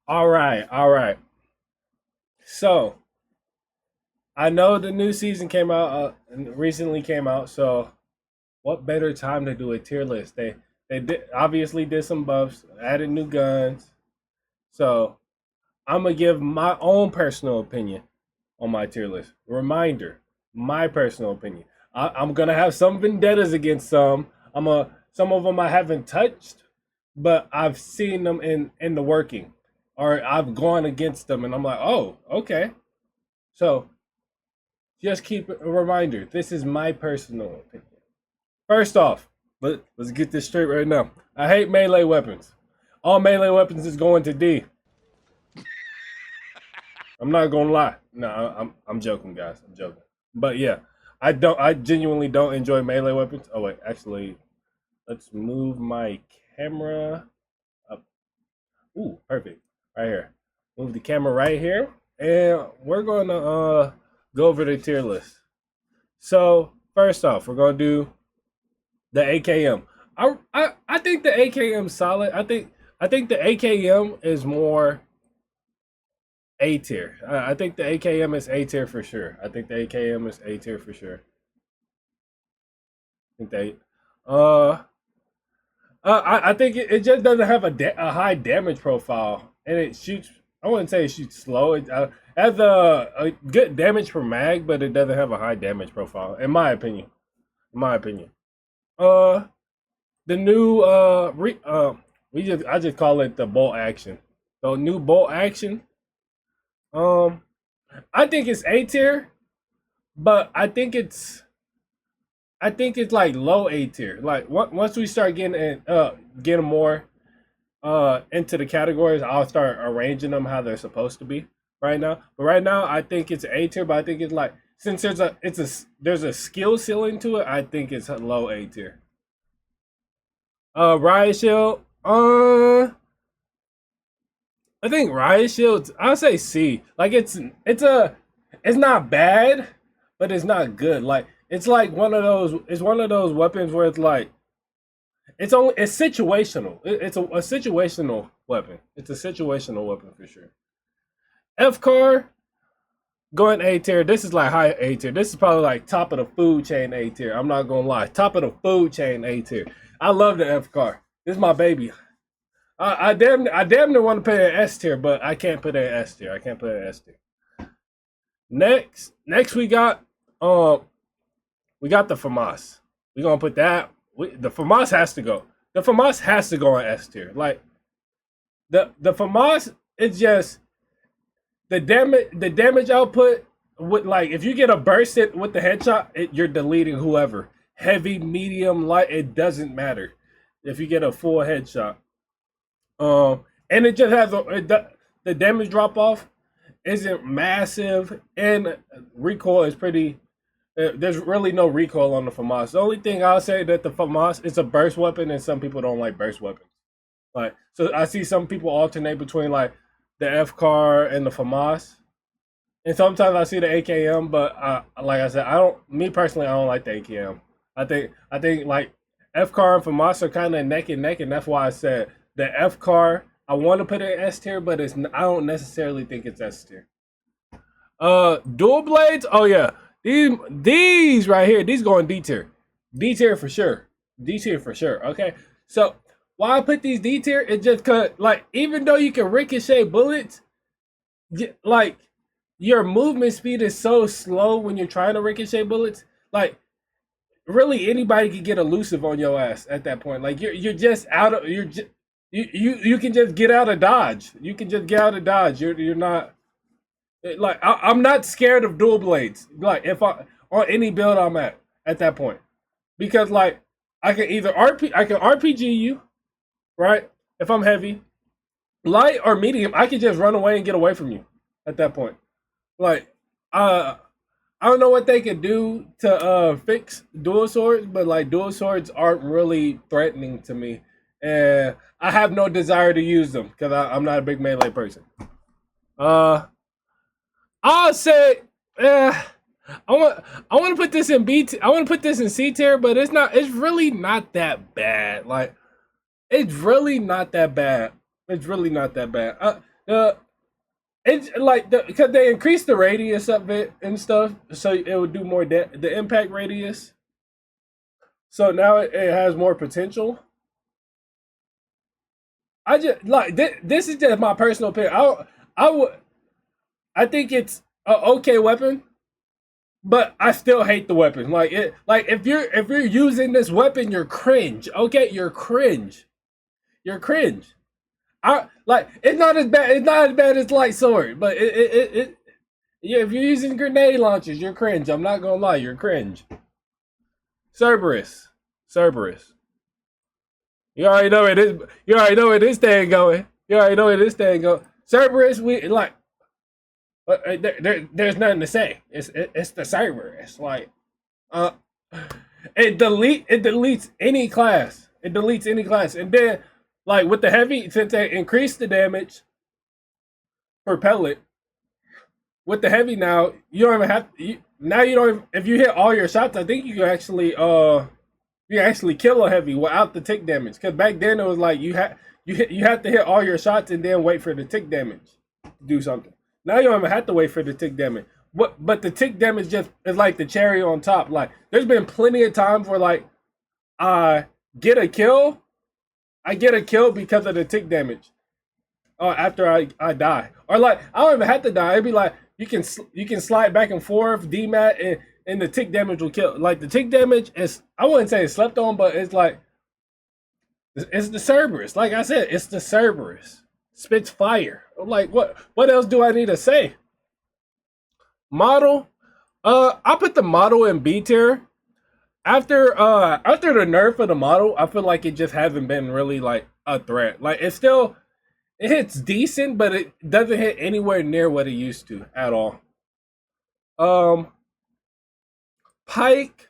All right, all right. So I know the new season came out recently came out. So what better time to do a tier list? Obviously did some buffs, added new guns. So I'm gonna give my own personal opinion on my tier list. Reminder, my personal opinion. I'm gonna have some vendettas against some. Some of them I haven't touched, but I've seen them in the working, or I've gone against them, and I'm like, oh, okay. So just keep a reminder. This is my personal opinion. First off, let's get this straight right now. I hate melee weapons. All melee weapons is going to D. I'm not gonna lie. No, I'm joking, guys. I'm joking. But yeah, I don't. I genuinely don't enjoy melee weapons. Oh wait, actually, let's move my camera up. Ooh, perfect. Right here. Move the camera right here, and we're gonna go over the tier list. So first off, we're gonna do the AKM. I think the AKM solid. I think the AKM is more A tier. I think the AKM is A tier for sure. I think the AKM is A tier for sure. I think they, uh, I think it just doesn't have a high damage profile, and it shoots. I wouldn't say it shoots slow. It has a good damage per mag, but it doesn't have a high damage profile, in my opinion. In my opinion. Uh, the new I just call it the bolt action. The new bolt action. Um, I think it's A tier, but I think it's like low A tier. Like once we start getting more into the categories, I'll start arranging them how they're supposed to be right now. But right now, I think it's A tier. But I think it's like since there's a skill ceiling to it, I think it's a low A tier. Riot Shield. I think Riot Shield. I'll say C. Like it's not bad, but it's not good. Like it's like one of those. It's one of those weapons where it's like it's situational. It's a situational weapon. It's a situational weapon for sure. F car going A tier. This is like high A tier. This is probably like top of the food chain A tier. I'm not gonna lie, top of the food chain A tier. I love the F car. This is my baby. I damn near want to put it in S tier, but I can't put it in S tier. I can't put it in S tier. Next um we got the FAMAS. We gonna put that. The FAMAS has to go. The FAMAS has to go on S tier. Like the FAMAS is just the damage output with like if you get a burst it with the headshot, you're deleting whoever. Heavy, medium, light, it doesn't matter. If you get a full headshot. And it just has the damage drop off isn't massive, and recoil is pretty. There's really no recoil on the FAMAS. The only thing I'll say that the FAMAS is a burst weapon, and some people don't like burst weapons. Like, so I see some people alternate between like the F car and the FAMAS, and sometimes I see the AKM. But like I said, I don't. Me personally, I don't like the AKM. I think like F car and FAMAS are kind of neck and neck, and that's why I said the F car. I want to put it in S tier, but I don't necessarily think it's S tier. Dual blades. Oh yeah, these right here. These going D tier. D tier for sure. D tier for sure. Okay. So why I put these D tier? It just cause like even though you can ricochet bullets, like your movement speed is so slow when you're trying to ricochet bullets. Like really anybody can get elusive on your ass at that point. Like you're just out of you're just, you can just get out of dodge. You can just get out of dodge. You're not like I'm not scared of dual blades. Like if I on any build I'm at that point because like I can RPG you right if I'm heavy, light or medium. I can just run away and get away from you at that point. Like uh I don't know what they could do to fix dual swords, but like dual swords aren't really threatening to me, and I have no desire to use them because I'm not a big melee person. Uh, I'll say, uh, I want to put this in I want to put this in C tier, but it's not. It's really not that bad. Like it's really not that bad. It's really not that bad. Uh, it's like because they increased the radius of it and stuff, so it would do more the impact radius. So now it has more potential. I just like this is just my personal opinion. I would I think it's a okay weapon, but I still hate the weapon. Like it like if you're using this weapon, you're cringe. Okay, you're cringe. You're cringe. I like it's not as bad. It's not as bad as light sword, but it yeah. If you're using grenade launchers, you're cringe. I'm not gonna lie, you're cringe. Cerberus, Cerberus. You already know where this. You already know where this thing going. You already know where this thing go. Cerberus, we like. There's nothing to say. It's the Cerberus. Like, uh, it deletes any class. It deletes any class, and then like with the heavy, since they increase the damage per pellet, with the heavy now, you don't even have now you don't even, if you hit all your shots, I think you can actually kill a heavy without the tick damage. Because back then it was like you had to hit all your shots and then wait for the tick damage to do something. Now you don't even have to wait for the tick damage. But the tick damage just is like the cherry on top. Like there's been plenty of times where like I get a kill, I get a kill because of the tick damage. After I die, or like I don't even have to die. It'd be like you can slide back and forth, DMAT, and the tick damage will kill. Like the tick damage is I wouldn't say it's slept on, but it's like it's the Cerberus. Like I said, it's the Cerberus. Spits fire. Like what else do I need to say? Model. I put the model in B tier. After the nerf of the model, I feel like it just hasn't been really like a threat. Like it hits decent, but it doesn't hit anywhere near what it used to at all. Um, Pike.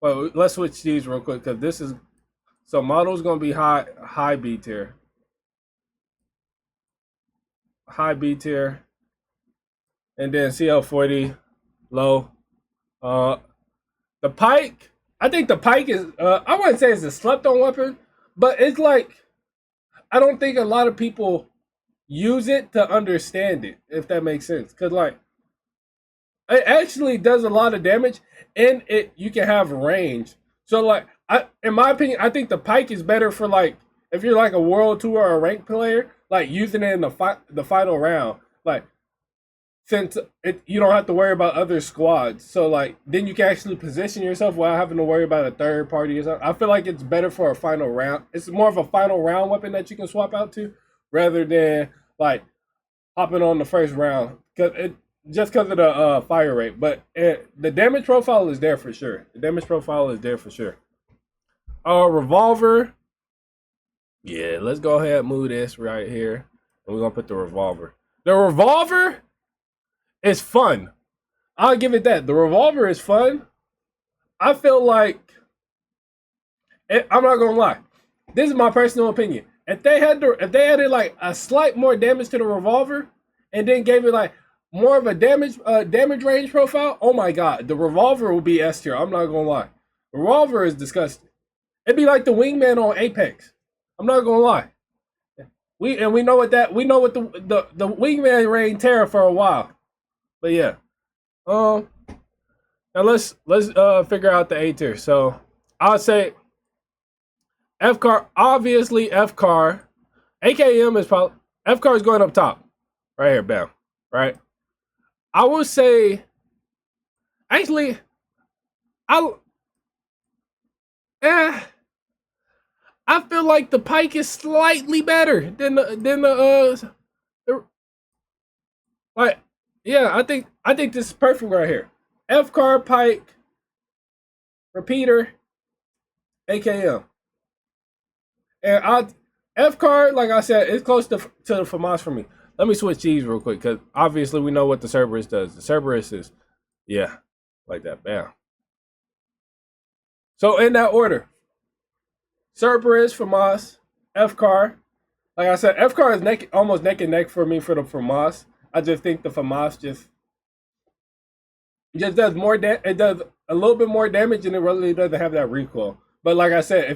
Well, let's switch these real quick because this is so model's gonna be high B tier, high B tier, and then CL40 low. Uh, the Pike. I think the Pike is. I wouldn't say it's a slept on weapon, but it's like I don't think a lot of people use it to understand it, if that makes sense. Cause like it actually does a lot of damage, and it you can have range. So like in my opinion, I think the pike is better for like if you're like a world tour or a ranked player, like using it in the final round. Like since you don't have to worry about other squads, so like then you can actually position yourself without having to worry about a third party or something. I feel like it's better for a final round. It's more of a final round weapon that you can swap out to, rather than like hopping on the first round just because of the fire rate. But the damage profile is there for sure. The damage profile is there for sure. Revolver. Yeah, let's go ahead and move this right here, and we're gonna put the revolver. The revolver is fun. I'll give it that. The revolver is fun. I feel like I'm not gonna lie. This is my personal opinion. If they added like a slight more damage to the revolver, and then gave it like more of a damage range profile, oh my god, the revolver will be S tier. I'm not gonna lie. Revolver is disgusting. It'd be like the wingman on Apex. I'm not gonna lie. We know what the wingman reigned terror for a while. But yeah. Um Now let's figure out the A tier. So I'll say F car, obviously F car. AKM is probably F car is going up top. Right here, bam. Right? I would say actually I eh, I feel like the pike is slightly better than the like yeah, I think this is perfect right here. F car pike repeater AKM. And F card, like I said, it's close to the FAMAS for me. Let me switch these real quick because obviously we know what the Cerberus does. The Cerberus is, yeah, like that. Bam. So in that order, Cerberus, FAMAS, F card. Like I said, F card is almost neck and neck for me for the FAMAS. I just think the FAMAS just does more. It does a little bit more damage, and it really doesn't have that recoil. But like I said,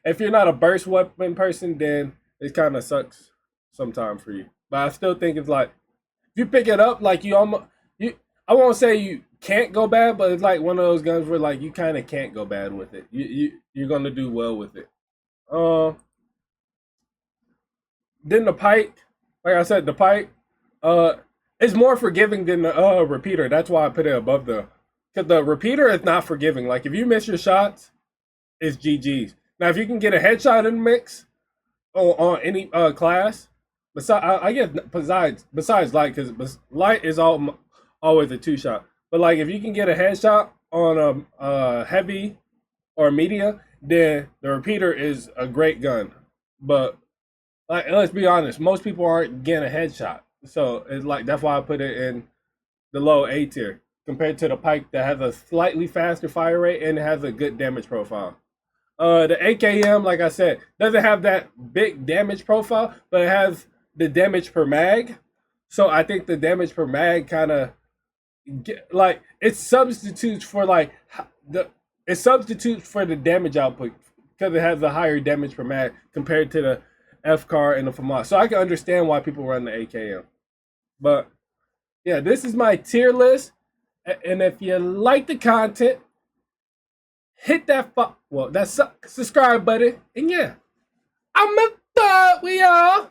if you're not a burst weapon person, then it kind of sucks. sometime for you. But I still think it's like if you pick it up, like you almost you. I won't say you can't go bad, but it's like one of those guns where like you kind of can't go bad with it. You're gonna do well with it. Um, then the pike, like I said, the pike, uh, is more forgiving than the repeater. That's why I put it above the, because the repeater is not forgiving. Like if you miss your shots, it's GG's. Now if you can get a headshot in the mix on any class, besides I guess besides light, because light is always a two shot. But like if you can get a headshot on a heavy or media, then the repeater is a great gun. But like let's be honest, most people aren't getting a headshot. So it's like that's why I put it in the low A tier compared to the pike that has a slightly faster fire rate and has a good damage profile. The AKM, like I said, doesn't have that big damage profile, but it has the damage per mag. So I think the damage per mag kind of like it substitutes for like the it substitutes for the damage output because it has a higher damage per mag compared to the F car and the FAMAS. So I can understand why people run the AKM. But yeah, this is my tier list. And if you like the content, hit that subscribe button. And yeah, I'm a thought we are.